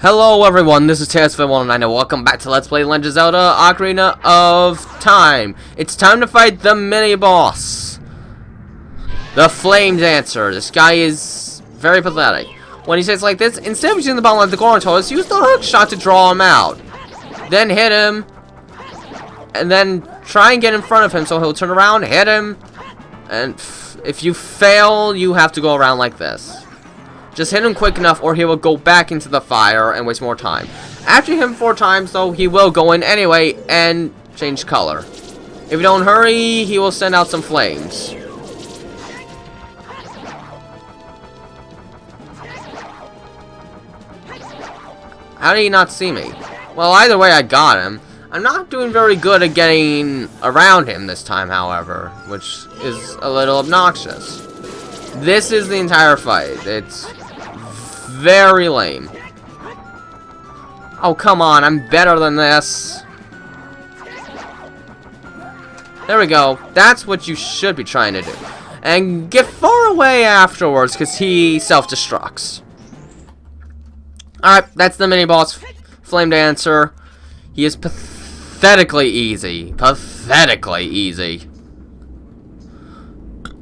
Hello everyone, this is TSV109 and welcome back to Let's Play Legend of Zelda Ocarina of Time. It's time to fight the mini-boss. The Flame Dancer. This guy is very pathetic. When he says like this, instead of using the bomb like the Goron told us, use the hook shot to draw him out. Then hit him. And then try and get in front of him so he'll turn around, hit him. And if you fail, you have to go around like this. Just hit him quick enough or he will go back into the fire and waste more time. After you hit him 4 times though, he will go in anyway and change color. If you don't hurry, he will send out some flames. How did he not see me? Well, either way I got him. I'm not doing very good at getting around him this time, however, which is a little obnoxious. This is the entire fight. It's very lame. Oh, come on. I'm better than this. There we go. That's what you should be trying to do. And get far away afterwards, because he self-destructs. Alright, that's the mini-boss Flame Dancer. He is pathetically easy. Pathetically easy.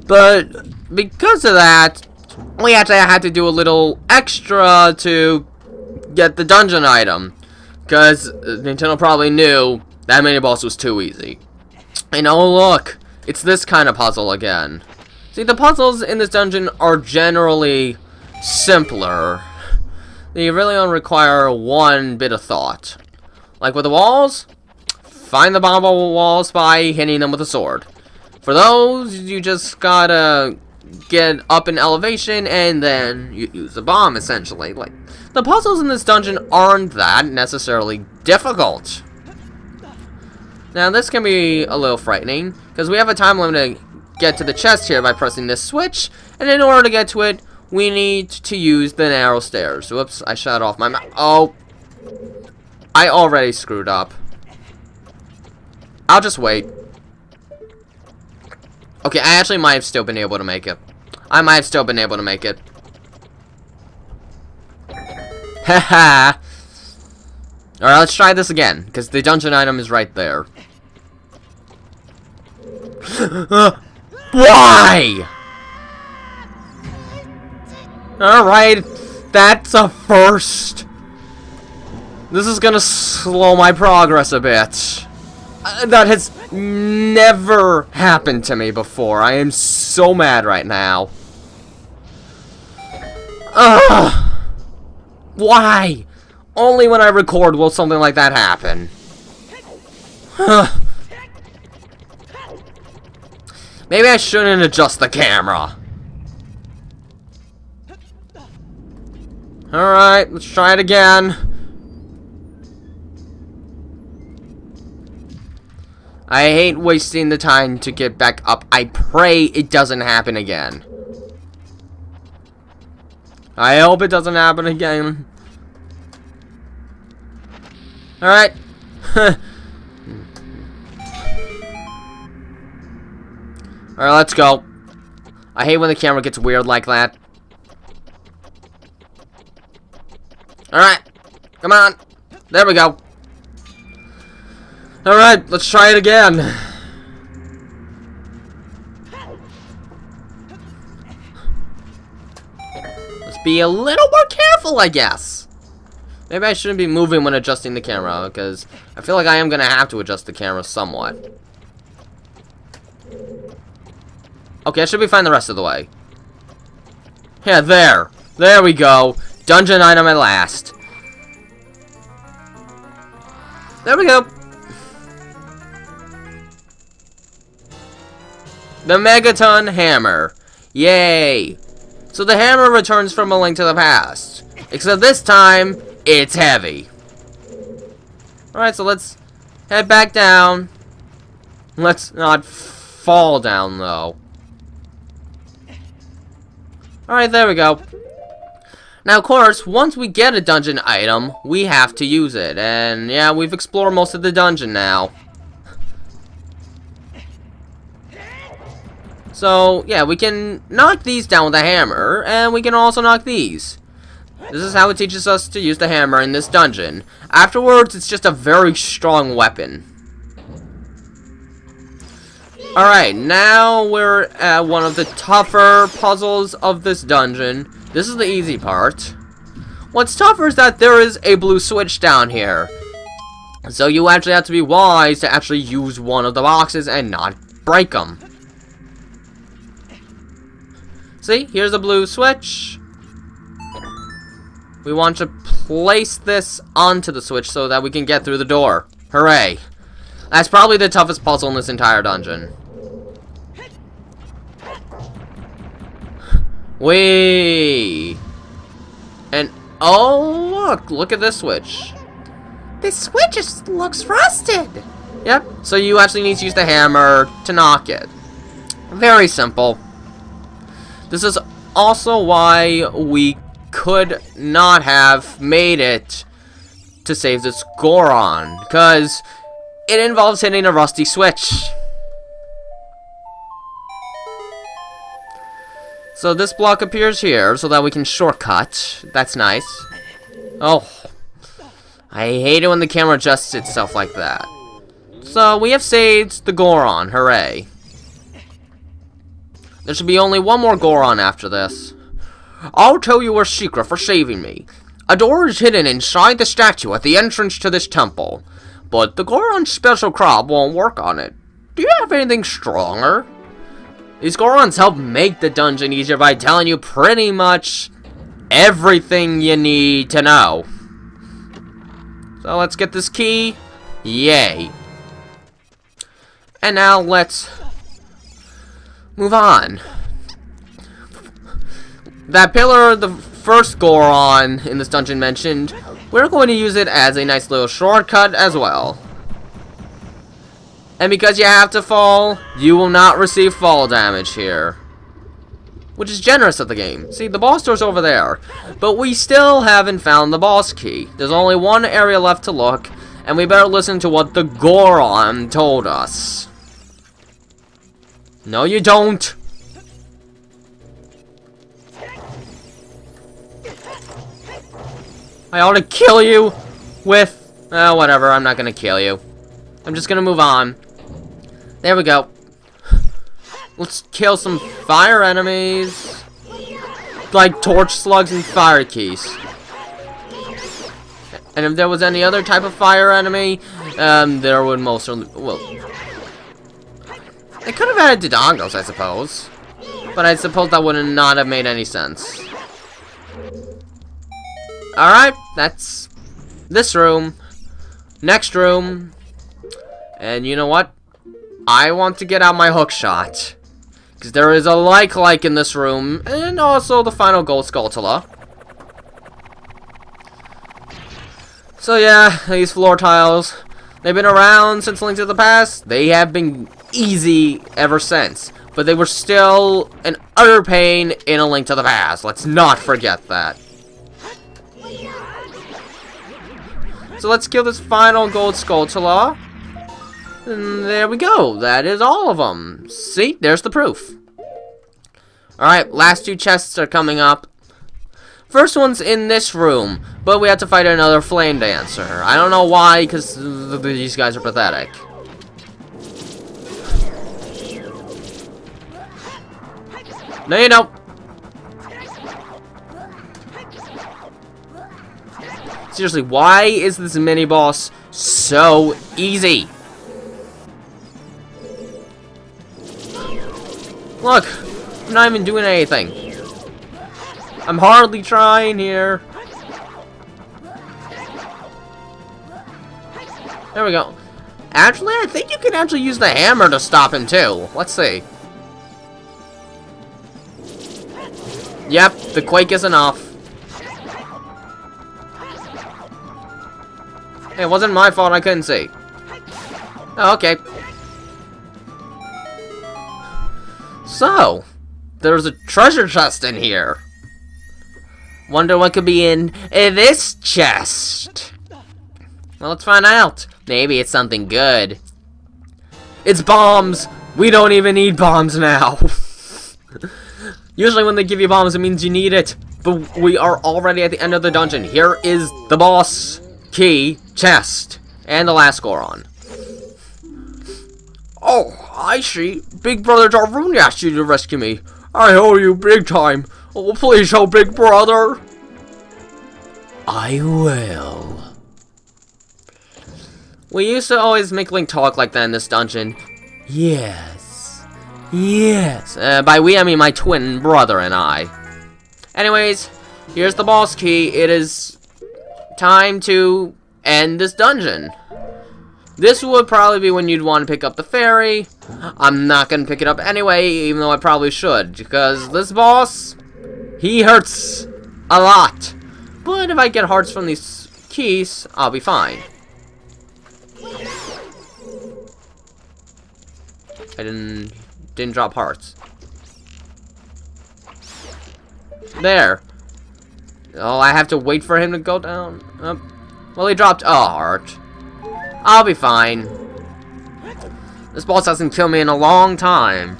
But because of that, we actually had to do a little extra to get the dungeon item. Because Nintendo probably knew that mini-boss was too easy. And oh look, it's this kind of puzzle again. See, the puzzles in this dungeon are generally simpler. They really don't require one bit of thought. Like with the walls, find the bomb walls by hitting them with a sword. For those, you just gotta get up in elevation and then you use the bomb, essentially. Like, the puzzles in this dungeon aren't that necessarily difficult. Now, this can be a little frightening, because we have a time limit to get to the chest here by pressing this switch, and in order to get to it, we need to use the narrow stairs. Whoops, I shut off my mouth. Oh, I already screwed up. I'll just wait. Okay, I actually might have still been able to make it. I might have still been able to make it. Haha. Alright, let's try this again, because the dungeon item is right there. Why? Alright, that's a first. This is gonna slow my progress a bit. That has never happened to me before. I am so mad right now. Ugh. Why? Only when I record will something like that happen. Maybe I shouldn't adjust the camera. Alright, let's try it again. I hate wasting the time to get back up. I pray it doesn't happen again. I hope it doesn't happen again. Alright. Alright, let's go. I hate when the camera gets weird like that. Alright. Come on. There we go. Alright, let's try it again. Let's be a little more careful, I guess. Maybe I shouldn't be moving when adjusting the camera, because I feel like I am going to have to adjust the camera somewhat. Okay, I should be fine the rest of the way. Yeah, there. There we go. Dungeon item at last. There we go. The Megaton Hammer. Yay! So the hammer returns from A Link to the Past. Except this time, it's heavy. Alright, so let's head back down. Let's not fall down, though. Alright, there we go. Now, of course, once we get a dungeon item, we have to use it. And, yeah, we've explored most of the dungeon now. So, yeah, we can knock these down with a hammer, and we can also knock these. This is how it teaches us to use the hammer in this dungeon. Afterwards, it's just a very strong weapon. Alright, now we're at one of the tougher puzzles of this dungeon. This is the easy part. What's tougher is that there is a blue switch down here. So you actually have to be wise to actually use one of the boxes and not break them. See, here's a blue switch. We want to place this onto the switch so that we can get through the door. Hooray. That's probably the toughest puzzle in this entire dungeon. Whee! And, oh, look at this switch. This switch just looks rusted. Yep, so you actually need to use the hammer to knock it. Very simple. This is also why we could not have made it to save this Goron, because it involves hitting a rusty switch. So this block appears here so that we can shortcut. That's nice. Oh, I hate it when the camera adjusts itself like that. So we have saved the Goron, hooray. There should be only one more Goron after this. I'll tell you our secret for saving me. A door is hidden inside the statue at the entrance to this temple. But the Goron's special crop won't work on it. Do you have anything stronger? These Gorons help make the dungeon easier by telling you pretty much everything you need to know. So let's get this key. Yay. And now let's move on. That pillar, the first Goron in this dungeon mentioned, we're going to use it as a nice little shortcut as well. And because you have to fall, you will not receive fall damage here. Which is generous of the game. See, the boss door's over there. But we still haven't found the boss key. There's only one area left to look, and we better listen to what the Goron told us. No, you don't. I ought to kill you with... whatever, I'm not gonna kill you. I'm just gonna move on. There we go. Let's kill some fire enemies. Like torch slugs and fire keys. And if there was any other type of fire enemy, there would most certainly... Well... They could have added Dodongos, I suppose. But I suppose that would not have made any sense. Alright, that's this room. Next room. And you know what? I want to get out my hook shot. Because there is a like in this room. And also the final gold Skulltula. So yeah, these floor tiles. They've been around since Link to the Past. They have been easy ever since. But they were still an utter pain in A Link to the Past. Let's not forget that. So let's kill this final gold Skulltula. And there we go. That is all of them. See? There's the proof. Alright, last two chests are coming up. First one's in this room, but we have to fight another flame dancer. I don't know why, because these guys are pathetic. No, you don't. Seriously, why is this mini-boss so easy? Look, I'm not even doing anything. I'm hardly trying here. There we go. Actually, I think you can actually use the hammer to stop him too. Let's see. Yep, the quake is enough. Hey, it wasn't my fault I couldn't see. Oh, okay. So, there's a treasure chest in here. Wonder what could be in this chest. Well, let's find out. Maybe it's something good. It's bombs. We don't even need bombs now. Usually when they give you bombs, it means you need it. But we are already at the end of the dungeon. Here is the boss key chest. And the last Goron. Oh, I see. Big Brother Daruni asked you to rescue me. I owe you big time. Oh, please help Big Brother. I will. We used to always make Link talk like that in this dungeon. Yes. Yes. By we, I mean my twin brother and I. Anyways, here's the boss key. It is time to end this dungeon. This would probably be when you'd want to pick up the fairy. I'm not going to pick it up anyway, even though I probably should. Because this boss, he hurts a lot. But if I get hearts from these keys, I'll be fine. I didn't drop hearts. There. Oh, I have to wait for him to go down. Well, he dropped a heart. I'll be fine. This boss hasn't killed me in a long time.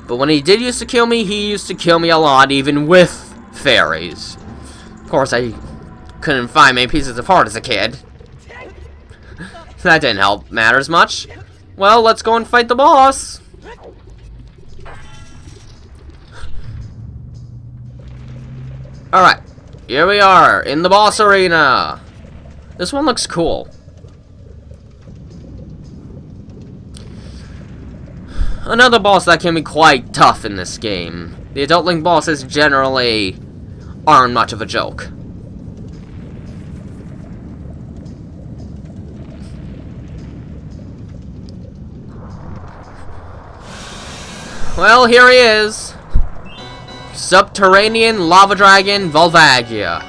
But when he did used to kill me, he used to kill me a lot, even with fairies. Of course, I couldn't find many pieces of heart as a kid. That didn't help matters much. Well, let's go and fight the boss. Alright, here we are, in the boss arena. This one looks cool. Another boss that can be quite tough in this game. The Adult Link bosses generally aren't much of a joke. Well, here he is. Subterranean Lava Dragon Volvagia.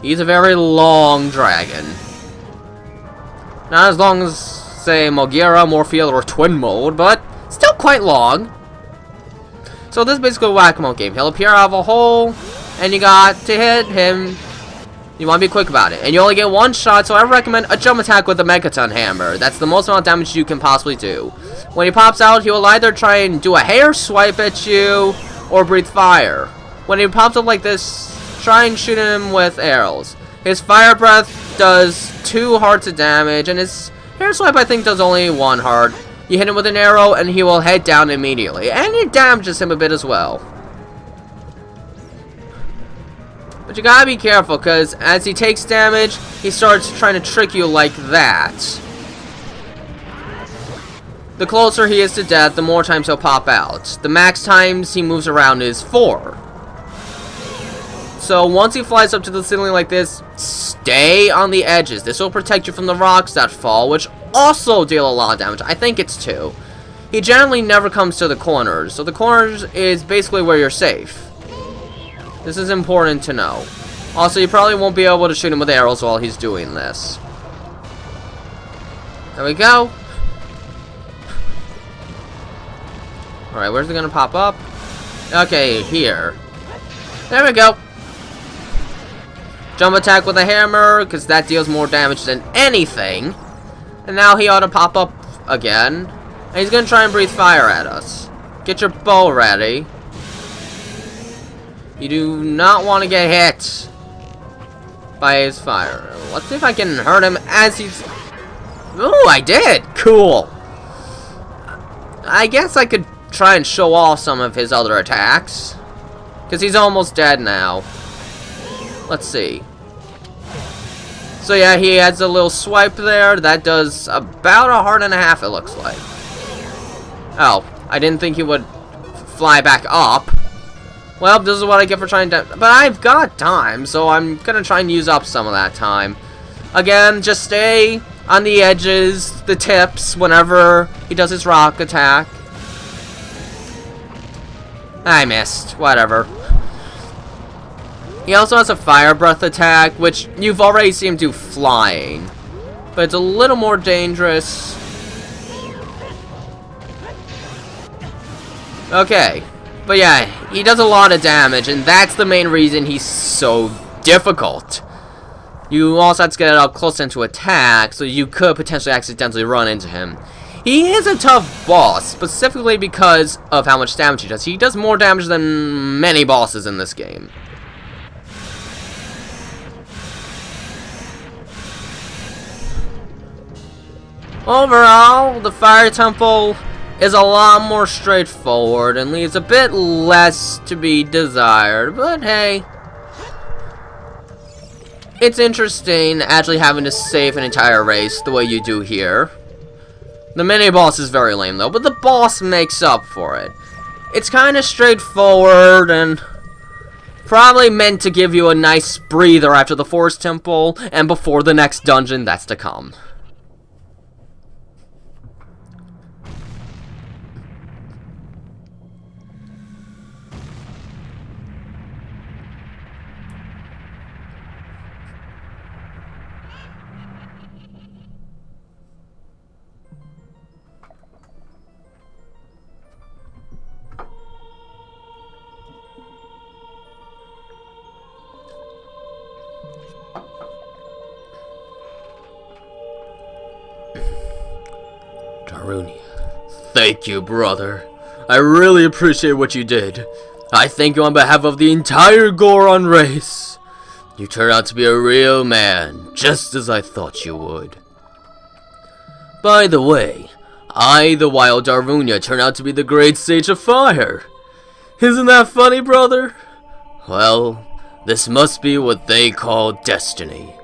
He's a very long dragon. Not as long as, say, Mogira, Morpheal, or Twin Mode, but still quite long. So this is basically a whack-a-mole game. He'll appear out of a hole, and you got to hit him. You want to be quick about it. And you only get one shot, so I recommend a jump attack with a Megaton Hammer. That's the most amount of damage you can possibly do. When he pops out, he will either try and do a hair swipe at you, or breathe fire. When he pops up like this, try and shoot him with arrows. His fire breath does 2 hearts of damage, and his hair swipe I think does only 1 heart. You hit him with an arrow, and he will head down immediately. And it damages him a bit as well. But you gotta be careful, because as he takes damage, he starts trying to trick you like that. The closer he is to death, the more times he'll pop out. The max times he moves around is 4. So once he flies up to the ceiling like this, stay on the edges. This will protect you from the rocks that fall, which also deal a lot of damage. I think it's 2. He generally never comes to the corners, so the corners is basically where you're safe. This is important to know. Also, you probably won't be able to shoot him with arrows while he's doing this. There we go. Alright, where's it gonna pop up? Okay, here. There we go. Jump attack with a hammer, because that deals more damage than anything. And now he ought to pop up again. And he's gonna try and breathe fire at us. Get your bow ready. You do not want to get hit by his fire. Let's see if I can hurt him as he's... Ooh, I did! Cool! I guess I could try and show off some of his other attacks. Because he's almost dead now. Let's see. So yeah, he has a little swipe there. That does about 1.5 hearts, it looks like. Oh, I didn't think he would fly back up. Well, this is what I get for trying to... But I've got time, so I'm gonna try and use up some of that time. Again, just stay on the edges, the tips, whenever he does his rock attack. I missed. Whatever. He also has a fire breath attack, which you've already seen him do flying. But it's a little more dangerous. Okay. But yeah, he does a lot of damage, and that's the main reason he's so difficult. You also have to get up close into attack, so you could potentially accidentally run into him. He is a tough boss, specifically because of how much damage he does. He does more damage than many bosses in this game. Overall, the Fire Temple is a lot more straightforward and leaves a bit less to be desired, but hey. It's interesting actually having to save an entire race the way you do here. The mini-boss is very lame though, but the boss makes up for it. It's kind of straightforward and probably meant to give you a nice breather after the Forest Temple and before the next dungeon that's to come. Thank you, brother. I really appreciate what you did. I thank you on behalf of the entire Goron race. You turned out to be a real man, just as I thought you would. By the way, I, the Wild Darvunia, turned out to be the Great Sage of Fire. Isn't that funny, brother? Well, this must be what they call destiny.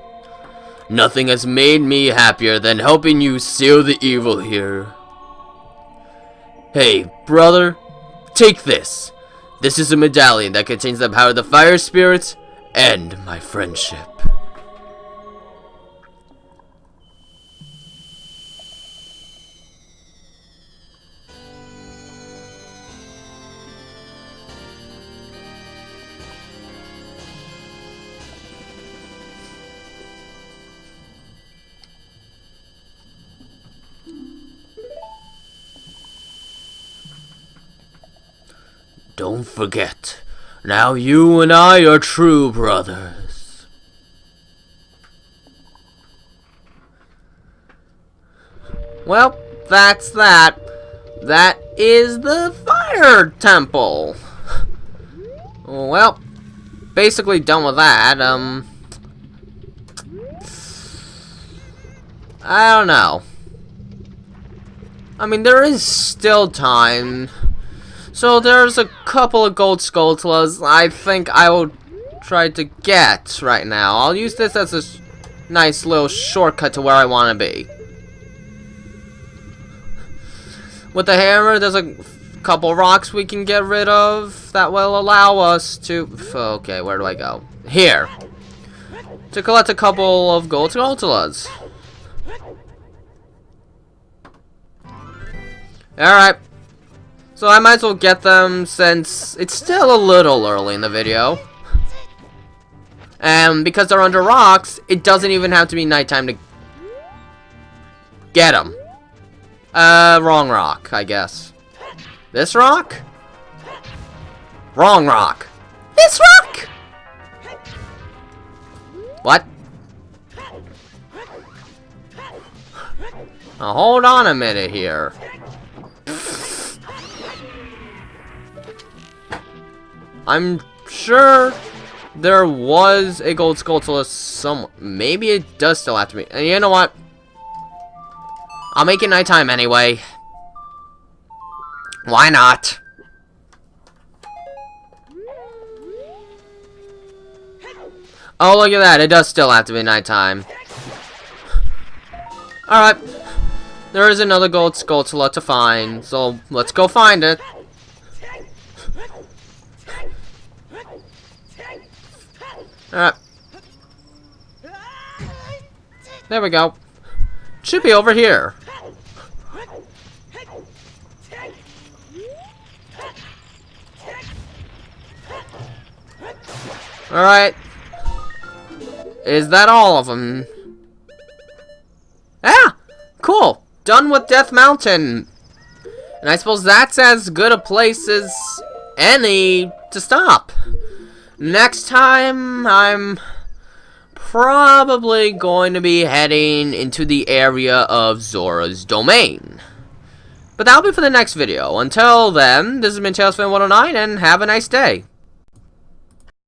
Nothing has made me happier than helping you seal the evil here. Hey, brother, take this. This is a medallion that contains the power of the fire spirits and my friendship. Don't forget, now you and I are true brothers. Well, that's that. That is the Fire Temple. Well, basically done with that. I don't know. I mean, there is still time. So there's a couple of gold Skulltulas I think I will try to get right now. I'll use this as a nice little shortcut to where I want to be. With the hammer, there's a couple rocks we can get rid of that will allow us to... Okay, where do I go? Here. To collect a couple of gold Skulltulas. Alright. So I might as well get them since it's still a little early in the video. And because they're under rocks, it doesn't even have to be nighttime to get them. Wrong rock, I guess. This rock? Wrong rock. This rock! What? Now hold on a minute here. I'm sure there was a gold Skulltula somewhere. Maybe it does still have to be. And you know what? I'll make it nighttime anyway. Why not? Oh, look at that. It does still have to be nighttime. Alright. There is another gold Skulltula to find. So, let's go find it. Alright. There we go. Should be over here. Alright. Is that all of them? Ah! Cool! Done with Death Mountain! And I suppose that's as good a place as any to stop. Next time, I'm probably going to be heading into the area of Zora's domain. But that'll be for the next video. Until then, this has been TailsFan109, and have a nice day.